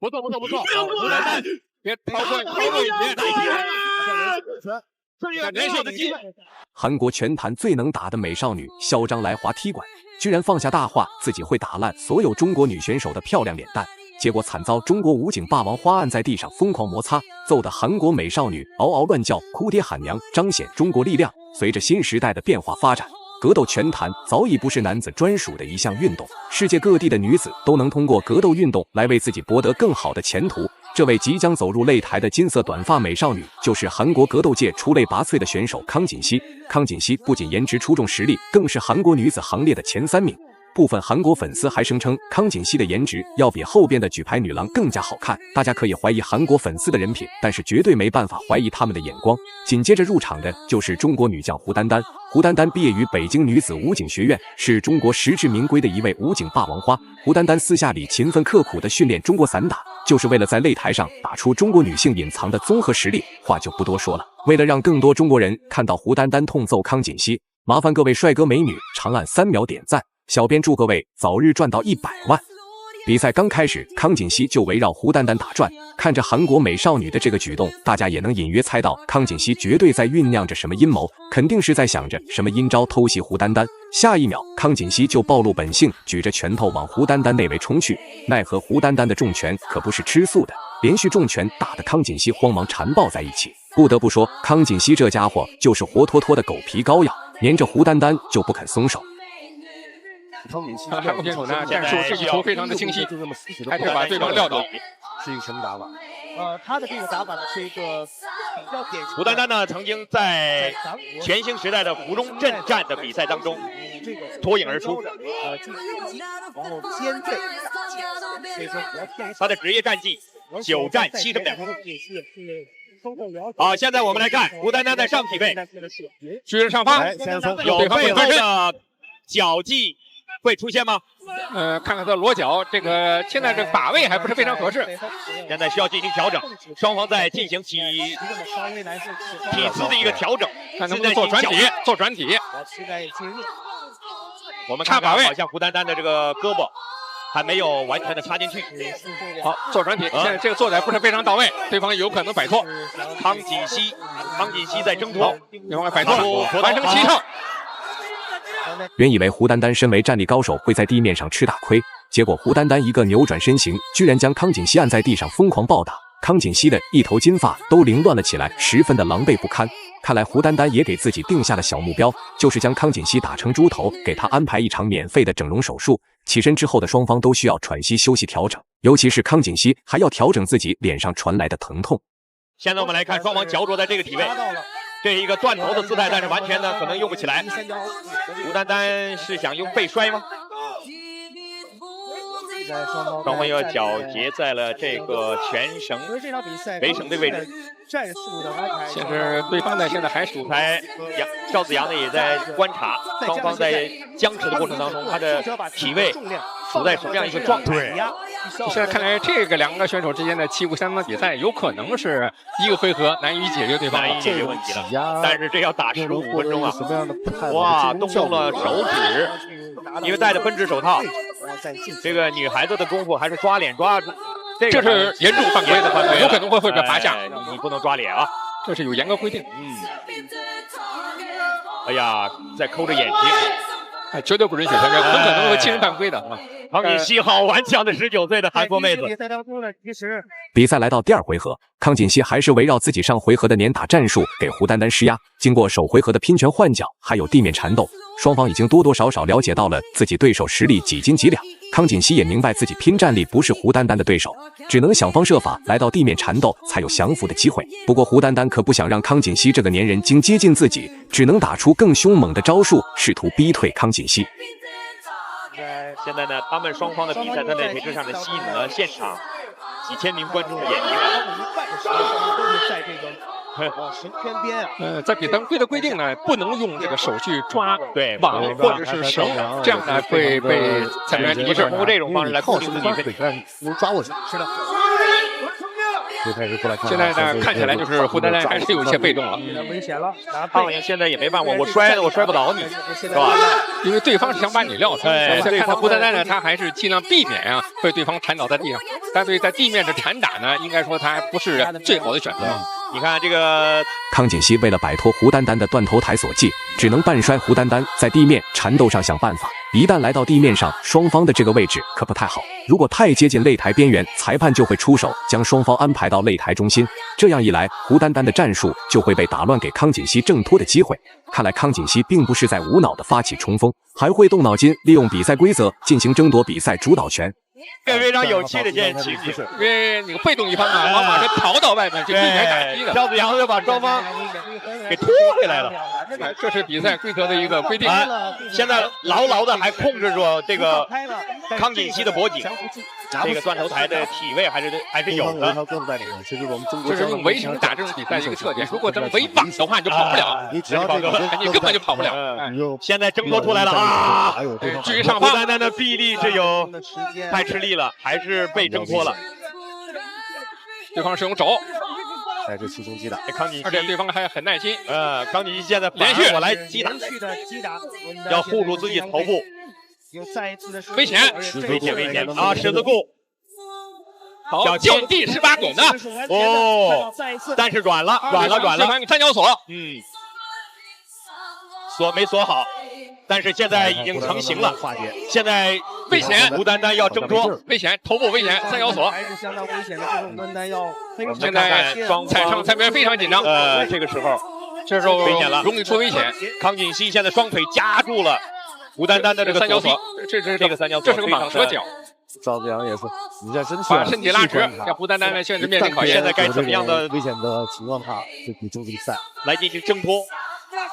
不错，胡丹丹，别超过一点，连续的机会。韩国拳坛最能打的美少女嚣张来华踢馆，居然放下大话，自己会打烂所有中国女选手的漂亮脸蛋。结果惨遭中国武警霸王花按在地上疯狂摩擦，揍得韩国美少女嗷嗷乱叫，哭爹喊娘，彰显中国力量。随着新时代的变化发展，格斗拳坛早已不是男子专属的一项运动，世界各地的女子都能通过格斗运动来为自己博得更好的前途。这位即将走入擂台的金色短发美少女，就是韩国格斗界出类拔萃的选手康锦熙。康锦熙不仅颜值出众，实力更是韩国女子行列的前3名。部分韩国粉丝还声称康锦熙的颜值要比后边的举牌女郎更加好看。大家可以怀疑韩国粉丝的人品，但是绝对没办法怀疑他们的眼光。紧接着入场的就是中国女将胡丹丹。胡丹丹毕业于北京女子武警学院，是中国实至名归的一位武警霸王花。胡丹丹私下里勤奋刻苦地训练中国散打，就是为了在擂台上打出中国女性隐藏的综合实力。话就不多说了，为了让更多中国人看到胡丹丹痛揍康锦熙，麻烦各位帅哥美女长按3秒点赞。小编祝各位早日赚到100万。比赛刚开始，康锦熙就围绕胡丹丹打转。看着韩国美少女的这个举动，大家也能隐约猜到康锦熙绝对在酝酿着什么阴谋，肯定是在想着什么阴招偷袭胡丹丹。下一秒，康锦熙就暴露本性，举着拳头往胡丹丹内围冲去。奈何胡丹丹的重拳可不是吃素的，连续重拳打得康锦熙慌忙缠抱在一起。不得不说，康锦熙这家伙就是活脱脱的狗皮膏药，粘着胡丹丹就不肯松手。韩国选手呢，战术这一球非常的清晰，还是把对方撂倒。是一个什么打法？他的这个打法呢是一个比较典型。胡丹丹呢，曾经在全兴时代的湖中镇战的比赛当中脱颖而出。然后肩背，他的职业战绩9战7胜2负。好，现在我们来看胡丹丹在上体位，居着上方，有背后的脚技。会出现吗？看看他的裸脚，这个现在这个把位还不是非常合适，现在需要进行调整，双方在进行体姿的一个调整，看能不能做转体，做转体。我们看把位，好像胡丹丹的这个胳膊还没有完全的插进去。好，做转体，现在这个做的不是非常到位，对方有可能摆脱。康锦熙在挣脱，对方摆脱了，完成7胜。原以为胡丹丹身为战力高手会在地面上吃大亏，结果胡丹丹一个扭转身形，居然将康锦熙按在地上疯狂暴打。康锦熙的一头金发都凌乱了起来，十分的狼狈不堪。看来胡丹丹也给自己定下了小目标，就是将康锦熙打成猪头，给他安排一场免费的整容手术。起身之后的双方都需要喘息休息调整，尤其是康锦熙还要调整自己脸上传来的疼痛。现在我们来看双方焦灼在这个体位。这是一个断头的姿态，但是完全呢可能用不起来。胡丹丹是想用背摔吗？双方要脚结在了这个拳绳围绳的位置。战术的安排，现在对方呢现在还主裁赵子阳呢也在观察双方在僵持的过程当中，他的体位处在什么样一个状态？现在看来，这个2个选手之间的旗鼓相当的比赛，有可能是一个回合难以解决对方，难以解决问题了。但是这要打15分钟啊！哇，动用了手指，因为戴着分指手套，这个女孩子的功夫还是抓脸抓。这是严重犯规的犯规，有可能会被罚下。你不能抓脸啊，这是有严格规定。哎呀，在抠着眼睛，绝对不允许犯规，很可能会轻人犯规的啊。康锦熙好顽强的19岁的韩国妹子。比赛来到第2回合，康锦熙还是围绕自己上回合的碾打战术给胡丹丹施压。经过首回合的拼拳换脚，还有地面缠斗，双方已经多多少少了解到了自己对手实力几斤几两。康锦熙也明白自己拼战力不是胡丹丹的对手，只能想方设法来到地面缠斗，才有降服的机会。不过胡丹丹可不想让康锦熙这个粘人精接近自己，只能打出更凶猛的招数，试图逼退康锦熙。现在呢，他们双方的比赛在擂台上呢吸引了现场几千名观众的眼睛。绳圈边啊，在比赛规定呢，不能用这个手去抓对网或者是绳，这样呢会被裁判提示。通过这种方式来控制自己身体，抓过去。是的。现在呢，看起来就是胡丹丹还是有一些被动了，危险了。好像现在也没办法，我摔不倒你，是吧？因为对方是想把你撂倒。对，看到胡丹丹呢，他还是尽量避免啊被对方缠倒在地上。但对在地面的缠打呢，应该说他还不是最好的选择。你看这个康锦熙为了摆脱胡丹丹的断头台所系，只能半摔胡丹丹，在地面缠斗上想办法。一旦来到地面上，双方的这个位置可不太好，如果太接近擂台边缘，裁判就会出手将双方安排到擂台中心。这样一来，胡丹丹的战术就会被打乱，给康锦熙挣脱的机会。看来康锦熙并不是在无脑的发起冲锋，还会动脑筋，利用比赛规则进行争夺比赛主导权。非常有趣的这件情景，因为那个被动一方啊，往往是逃到外面就避免打击的。赵子阳就把双方给拖回来了，这是比赛规则的一个规定。现在牢牢的还控制住这个康锦熙的脖颈，这个断头台的体位还是有的。这是用围城打这种比赛的一个特点。如果咱们围绑的话，你就跑不了，你只要这个，你根本就跑不了。现在挣脱出来了啊！至于上方，胡丹丹的臂力是有太吃力了，还是被挣脱了。对方是用肘，在这气冲击打，康锦熙，而且对方还很耐心。康锦熙现在连续我来击打，要护住自己的头部，危险，危险啊！十字固，好，就地18滚的哦，但是软了，三角锁，锁没锁好。但是现在已经成型了，现在危险，胡丹丹要挣脱，危险，头部危险，三角锁，还是相当危险的。胡丹丹要现在踩上裁判非常紧张，这个时候危险了，容易出危险。康锦熙现在双腿夹住了胡丹丹的这个三角锁，这个三角锁，这是个蟒蛇脚。赵子阳也是，你这真是把身体拉直，让胡丹丹呢现在面临考验。现在该怎么样的危险的情况下，就可以终止比赛，来进行挣脱。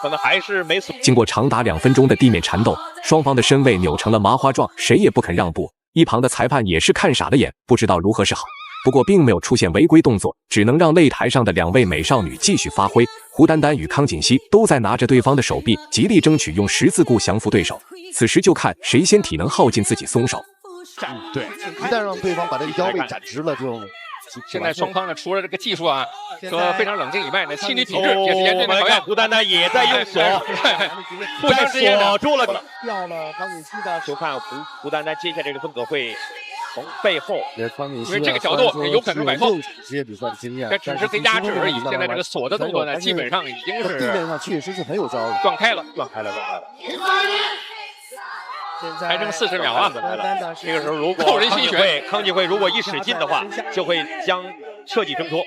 可能还是没锁。经过长达2分钟的地面缠斗，双方的身位扭成了麻花状，谁也不肯让步。一旁的裁判也是看傻了眼，不知道如何是好。不过并没有出现违规动作，只能让擂台上的2位美少女继续发挥。胡丹丹与康锦熙都在拿着对方的手臂，极力争取用十字固降服对手。此时就看谁先体能耗尽，自己松手。对，一旦让对方把这个腰背展直了，就现在双方呢，除了这个技术啊和非常冷静以外呢，心理品质也是严峻的考验。胡丹丹也在用锁，互相之间锁住了，掉了康锦熙的。就看胡丹丹接下来这个风格会从背后，因为这个角度有可能摆脱。职业比赛的经验，这只是个压制而已。现在这个锁的动作呢，基本上已经是地面上确实是很有招的，断开了。还剩40秒啊！这个时候如果康锦辉如果一使劲的话，就会将彻底挣脱。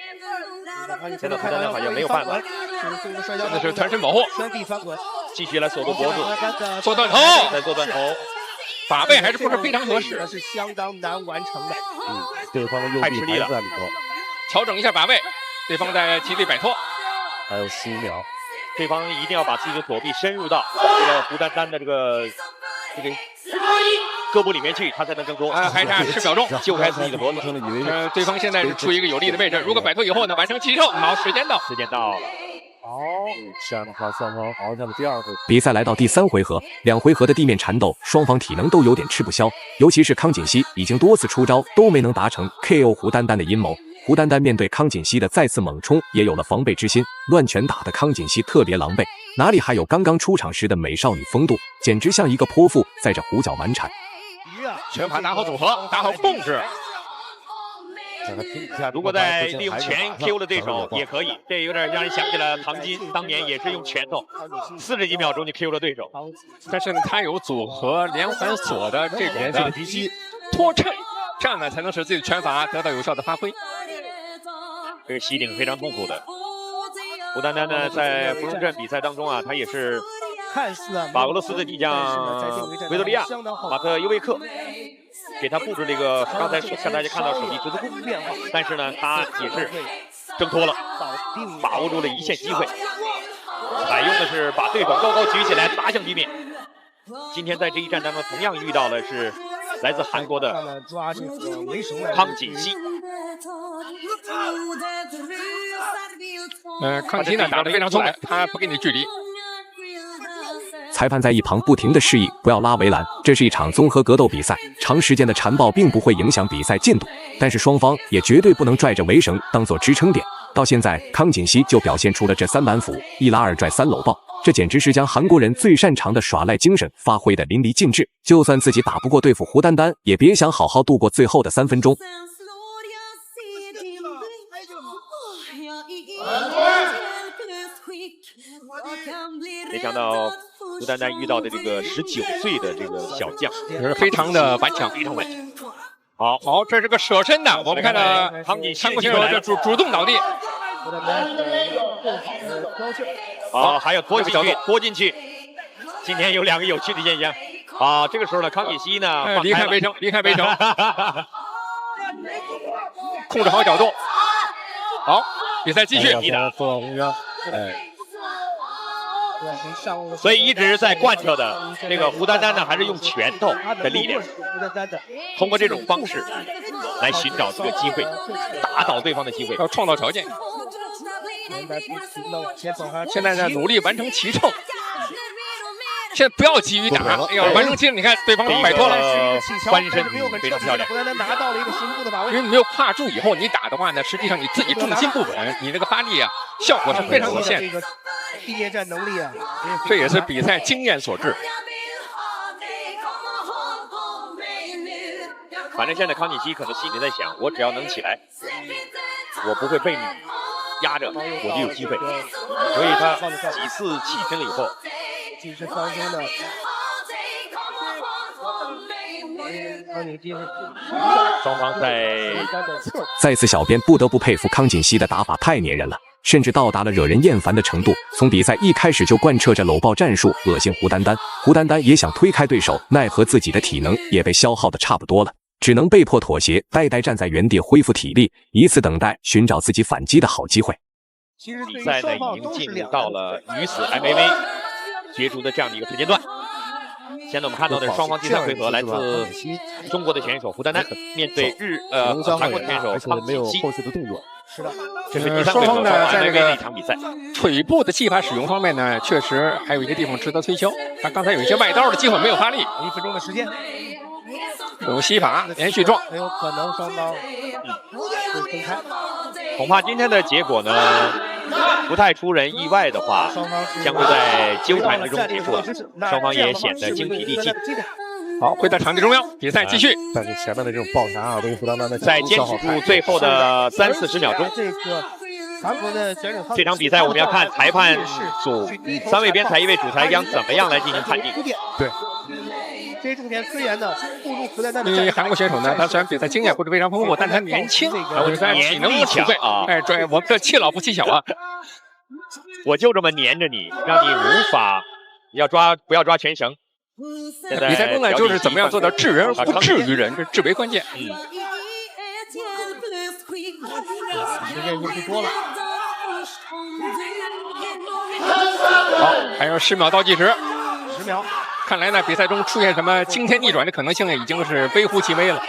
现在胡丹丹好像没有办法，那是全身保护，继续来锁住脖子，做断头，再做断头，把背还是不是非常合适，是相当难完成的。对方的右臂还在里头，调整一下把位，对方在极力摆脱，还有15秒，对方一定要把自己的左臂深入到这个胡丹丹的这个胳膊里面去，他才能挣脱。还差10秒钟，就开自己的脖子。对方现在是处于一个有利的位置，如果摆脱以后呢，完成击瘦。好，时间到了。好，这样的话，双方好像第2回。比赛来到第3回合，2回合的地面缠斗，双方体能都有点吃不消，尤其是康锦熙已经多次出招都没能达成 KO 胡丹丹的阴谋。胡丹丹面对康锦熙的再次猛冲，也有了防备之心，乱拳打的康锦熙特别狼狈，哪里还有刚刚出场时的美少女风度，简直像一个泼妇在这胡搅蛮缠。拳法打好组合，打好控制。如果再利用拳 Q 了对手也可以，这有点让人想起了唐金当年也是用拳头40几秒钟就 Q 了对手，但是呢，他有组合连环锁的这种的拖衬，这样呢才能使自己的拳法得到有效的发挥。这个袭顶非常痛苦的。胡丹丹呢，在芙蓉镇比赛当中啊，他也是把俄罗斯的帝将维多利亚马特尤维克给他布置了一个刚才向大家看到手臂十字固，但是呢，他也是挣脱了，把握住了一线机会，采用的是把对手高高举起来砸向地面。今天在这一战当中，同样遇到的是来自韩国的康锦熙。康锦熙呢打得非常聪明，他不给你距离。裁判在一旁不停地示意不要拉围栏，这是一场综合格斗比赛，长时间的缠抱并不会影响比赛进度，但是双方也绝对不能拽着围绳当做支撑点。到现在，康锦熙就表现出了这3板斧、1拉2拽3搂抱，这简直是将韩国人最擅长的耍赖精神发挥的淋漓尽致。就算自己打不过对付胡丹丹，也别想好好度过最后的3分钟。没想到胡丹丹遇到的这个19岁的这个小将，也是非常的顽强，非常顽强。好，这是个舍身的，我们看到康锦韩国选手就主动倒地。好，还有拖进去。今天有2个有趣的现象。这个时候呢，康锦熙呢离开围城，控制好角度。好，比赛继续。所以一直在贯彻的这个胡丹丹呢，还是用拳头的力量，通过这种方式来寻找这个机会，打倒对方的机会，要创造条件。现在呢，努力完成骑乘。现在不要急于打，哎呀，完成骑乘，你看对方摆脱了，翻身非常漂亮。胡丹丹拿到了一个刑部的把位，因为你没有跨住以后，你打的话呢，实际上你自己重心不稳，你那个发力啊，效果是非常有限。这个地面战能力啊，这也是比赛经验所致。反正现在康锦熙可能心里在想，我只要能起来，我不会被你压着，我就有机会。所以他几次起身了以后，这是当中的双方再次，小编不得不佩服康锦熙的打法太粘人了，甚至到达了惹人厌烦的程度。从比赛一开始就贯彻着搂抱战术，恶心胡丹丹。胡丹丹也想推开对手，奈何自己的体能也被消耗的差不多了，只能被迫妥协，呆呆站在原地恢复体力，以此等待寻找自己反击的好机会。比赛呢已经进入到了女子 MMA 角逐的这样的一个时间段。现在我们看到的是双方第3回合，来自中国的选手胡丹丹面对韩国的选手康锦熙。是的，这是第3回合双方在这个一场比赛。腿部的技法使用方面呢，确实还有一个地方值得推敲。他刚才有一些外刀的机会没有发力1分钟的时间，有膝法连续撞，很有可能双方会分开。恐怕今天的结果呢，不太出人意外的话，将会在纠缠之中结束了，双方也显得精疲力尽。好，回到场地中央，比赛继续。但是前面的这种抱拳啊，对胡丹丹的再坚持住最后的30-40秒钟。这个韩国的选手，这场比赛我们要看裁判组3位边裁1位主裁将怎么样来进行判定。对。这些重点虽然呢步入胡丹丹的，因为韩国选手呢，他虽然比赛经验不是非常丰富，但他年轻，我觉得体能不强啊。哎，我们这欺老不欺小啊。我就这么黏着你，让你无法不要抓全绳。比赛中呢，就是怎么样做到治人而不治于人，这至为关键。时间已经不多了。好，还有10秒倒计时。10秒。看来呢，比赛中出现什么惊天逆转的可能性已经是微乎其微了。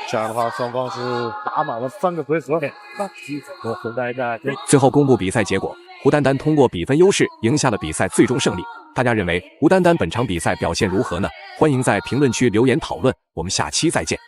这样的话，双方是打满了3个回合。最后公布比赛结果，胡丹丹通过比分优势赢下了比赛最终胜利。大家认为胡丹丹本场比赛表现如何呢？欢迎在评论区留言讨论，我们下期再见。